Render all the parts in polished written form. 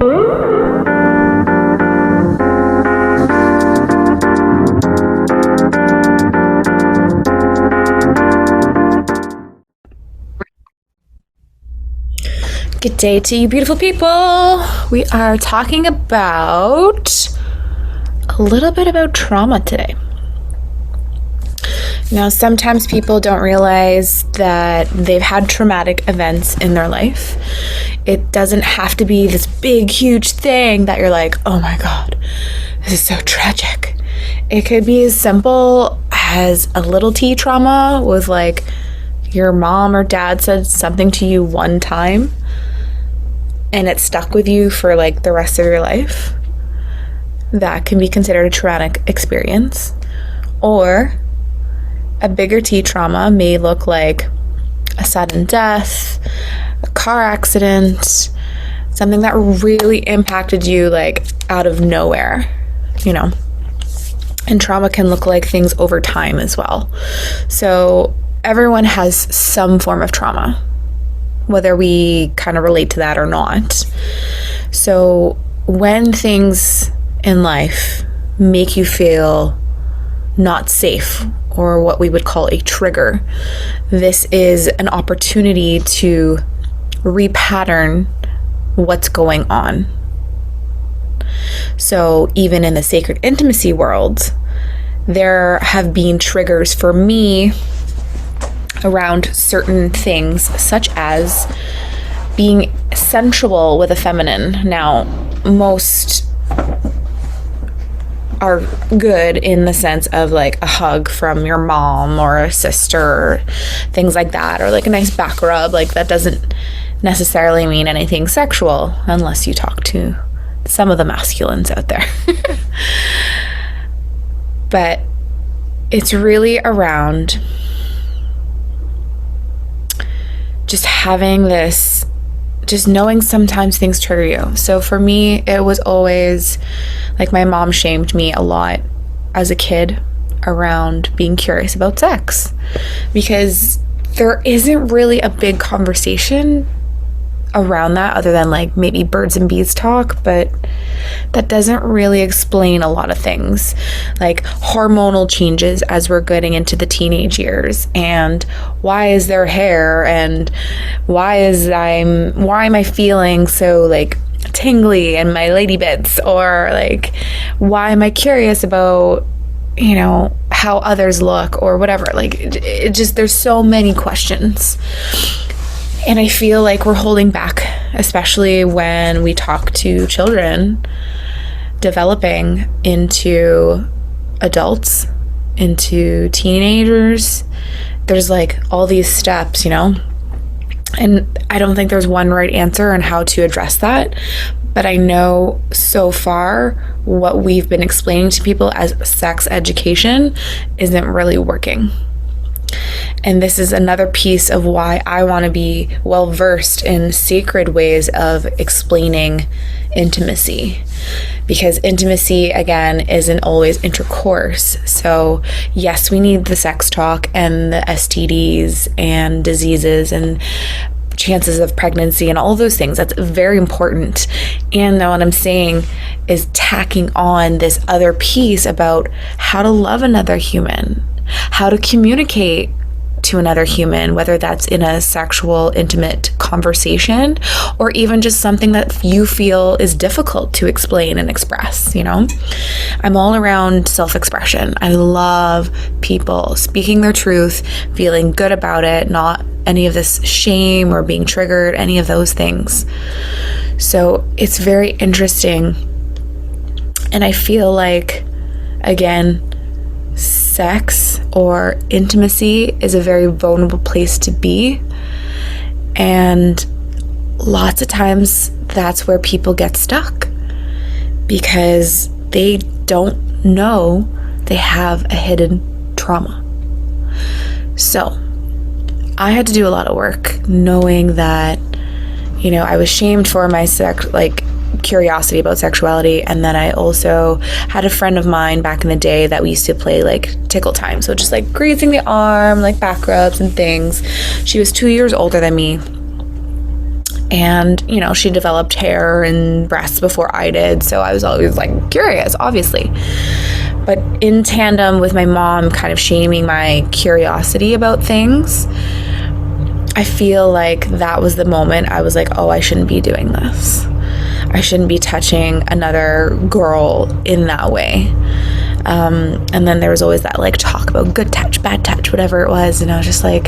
Good day to you, beautiful people. We are talking about a little bit about trauma today. Now, sometimes people don't realize that they've had traumatic events in their life. It doesn't have to be this big, huge thing that you're like, oh my God, this is so tragic. It could be as simple as a little T trauma with like your mom or dad said something to you one time and it stuck with you for like the rest of your life. That can be considered a traumatic experience. Or a bigger T trauma may look like a sudden death, a car accident, something that really impacted you like out of nowhere, you know. And trauma can look like things over time as well. So everyone has some form of trauma, whether we kind of relate to that or not. So when things in life make you feel not safe, or what we would call a trigger, this is an opportunity to repattern what's going on. So even in the sacred intimacy world, there have been triggers for me around certain things, such as being sensual with a feminine. Now, most are good in the sense of like a hug from your mom or a sister, or things like that, or like a nice back rub. Like that doesn't necessarily mean anything sexual unless you talk to some of the masculines out there. But it's really around just having this, just knowing sometimes things trigger you. So for me, it was always like my mom shamed me a lot as a kid around being curious about sex, because there isn't really a big conversation around that other than like maybe birds and bees talk, but that doesn't really explain a lot of things like hormonal changes as we're getting into the teenage years, and why is there hair, and why am I feeling so like tingly in my lady bits, or like why am I curious about, you know, how others look or whatever. Like it just, there's so many questions. And I feel like we're holding back, especially when we talk to children developing into adults, into teenagers. There's like all these steps, you know? And I don't think there's one right answer on how to address that. But I know so far what we've been explaining to people as sex education isn't really working. And this is another piece of why I want to be well versed in sacred ways of explaining intimacy. Because intimacy, again, isn't always intercourse. So yes, we need the sex talk and the STDs and diseases and chances of pregnancy and all those things. That's very important. And now what I'm saying is tacking on this other piece about how to love another human, how to communicate to another human, whether that's in a sexual, intimate conversation, or even just something that you feel is difficult to explain and express, you know? I'm all around self-expression. I love people speaking their truth, feeling good about it, not any of this shame or being triggered, any of those things. So it's very interesting. And I feel like, again, sex or intimacy is a very vulnerable place to be, and lots of times that's where people get stuck because they don't know they have a hidden trauma. So I had to do a lot of work knowing that, you know, I was shamed for my curiosity about sexuality, and then I also had a friend of mine back in the day that we used to play like tickle time, so just like grazing the arm, like back rubs and things. She was 2 years older than me, And, you know, she developed hair and breasts before I did. So I was always like curious, obviously. But in tandem with my mom kind of shaming my curiosity about things, I feel like that was the moment I was like, oh, I shouldn't be doing this. I shouldn't be touching another girl in that way. And then there was always that like talk about good touch, bad touch, whatever it was. And I was just like,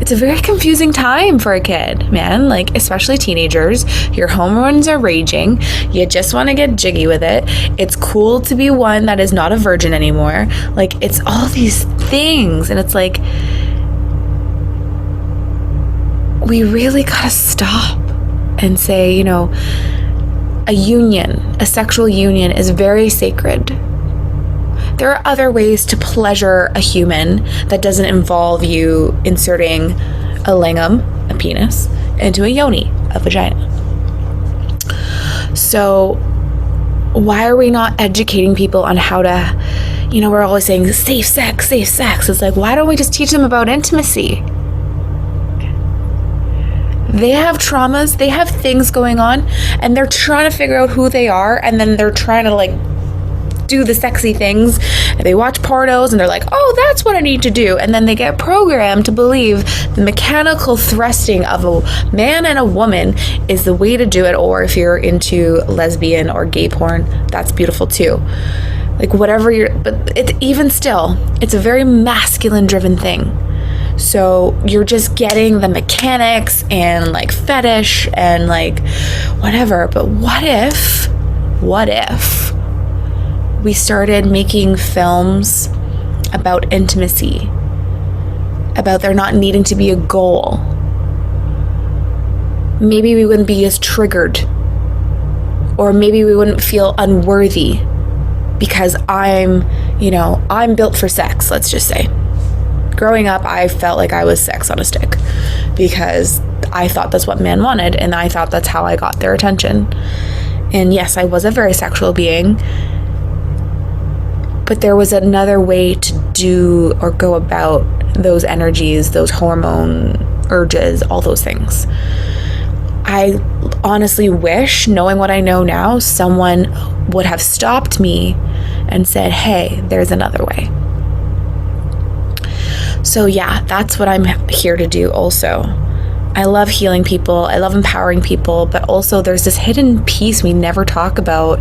it's a very confusing time for a kid, man. Like, especially teenagers, your hormones are raging. You just want to get jiggy with it. It's cool to be one that is not a virgin anymore. Like, it's all these things. And it's like, we really gotta stop and say, you know, a union, a sexual union is very sacred. There are other ways to pleasure a human that doesn't involve you inserting a lingam, a penis, into a yoni, a vagina. So why are we not educating people on how to, you know, we're always saying safe sex, safe sex. It's like, why don't we just teach them about intimacy? They have traumas, they have things going on, and they're trying to figure out who they are, and then they're trying to like do the sexy things, and they watch pornos and they're like, oh, that's what I need to do. And then they get programmed to believe the mechanical thrusting of a man and a woman is the way to do it. Or if you're into lesbian or gay porn, that's beautiful too. Like whatever but it, even still, it's a very masculine driven thing. So you're just getting the mechanics and like fetish and like whatever. But what if we started making films about intimacy, about there not needing to be a goal? Maybe we wouldn't be as triggered, or maybe we wouldn't feel unworthy because I'm built for sex, let's just say. Growing up, I felt like I was sex on a stick because I thought that's what men wanted, and I thought that's how I got their attention. And yes, I was a very sexual being, but there was another way to do or go about those energies, those hormone urges, all those things. I honestly wish, knowing what I know now, someone would have stopped me and said, hey, there's another way. So yeah, that's what I'm here to do also. I love healing people. I love empowering people, but also there's this hidden piece we never talk about,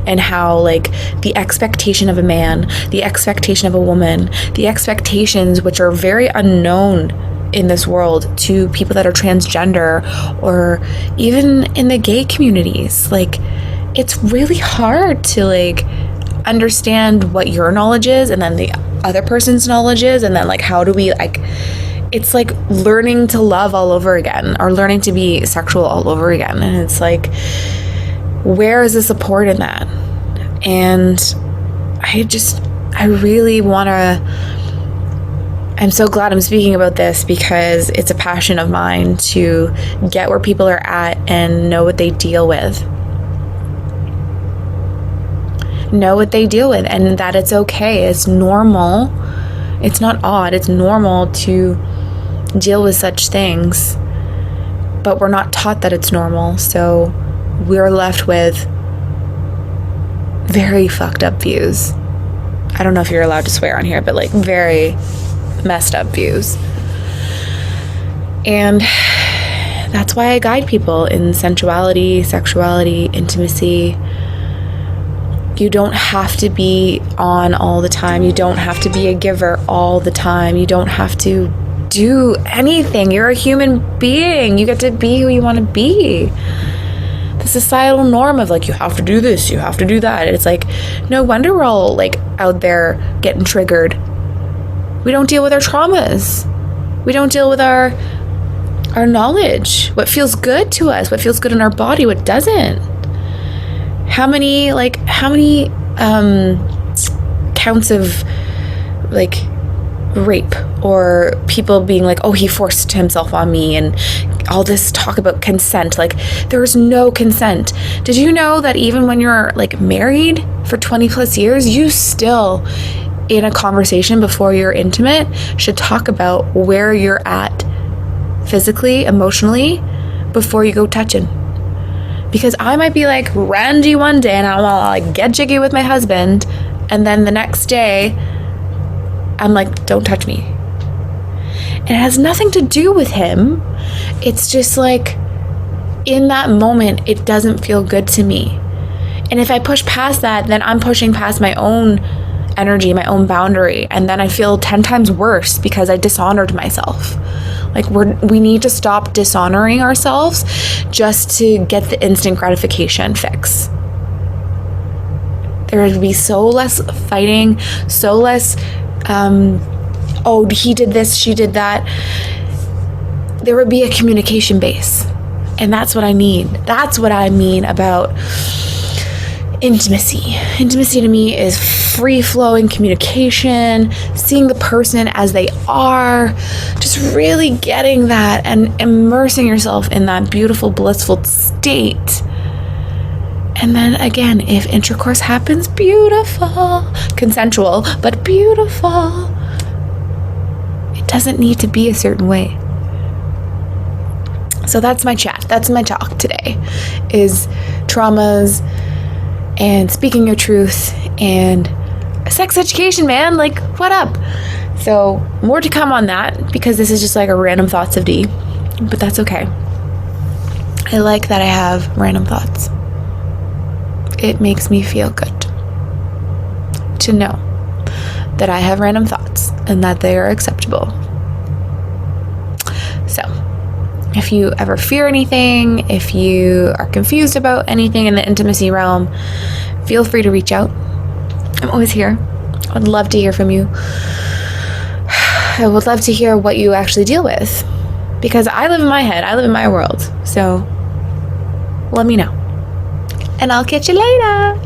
and how like the expectation of a man, the expectation of a woman, the expectations which are very unknown in this world to people that are transgender or even in the gay communities. Like, it's really hard to like understand what your knowledge is and then the other person's knowledge is, and then like how do we like, it's like learning to love all over again, or learning to be sexual all over again. And it's like, where is the support in that? And I really want to, I'm so glad I'm speaking about this because it's a passion of mine to get where people are at and know what they deal with. Know what they deal with, and that it's okay. It's normal. It's not odd. It's normal to deal with such things, but we're not taught that it's normal. So we're left with very fucked up views. I don't know if you're allowed to swear on here, but like very messed up views. And that's why I guide people in sensuality, sexuality, intimacy. You don't have to be on all the time. You don't have to be a giver all the time. You don't have to do anything. You're a human being. You get to be who you want to be. The societal norm of like, you have to do this, you have to do that. It's like, no wonder we're all like out there getting triggered. We don't deal with our traumas. We don't deal with our knowledge. What feels good to us, what feels good in our body, what doesn't. How many counts of like rape, or people being like, oh, he forced himself on me, and all this talk about consent. Like, there's no consent. Did you know that even when you're like married for 20 plus years, you still, in a conversation before you're intimate, should talk about where you're at physically, emotionally, before you go touching. Because I might be like randy one day and I'll like get jiggy with my husband, and then the next day I'm like, don't touch me. And it has nothing to do with him. It's just like in that moment, it doesn't feel good to me. And if I push past that, then I'm pushing past my own energy, my own boundary. And then I feel 10 times worse because I dishonored myself. Like we need to stop dishonoring ourselves just to get the instant gratification fix. There would be so less fighting, so less, oh, he did this, she did that. There would be a communication base. And that's what I need. That's what I mean about intimacy. Intimacy to me is free-flowing communication, seeing the person as they are, just really getting that and immersing yourself in that beautiful, blissful state. And then again, if intercourse happens, beautiful, consensual, but beautiful. It doesn't need to be a certain way. So that's my chat. That's my talk today, is traumas and speaking your truth and sex education, man. Like, what up? So more to come on that, because this is just like a random thoughts of D, but that's okay. I like that I have random thoughts. It makes me feel good to know that I have random thoughts and that they are acceptable. So if you ever fear anything, if you are confused about anything in the intimacy realm, feel free to reach out. I'm always here. I would love to hear from you. I would love to hear what you actually deal with, because I live in my head. I live in my world. So let me know. And I'll catch you later.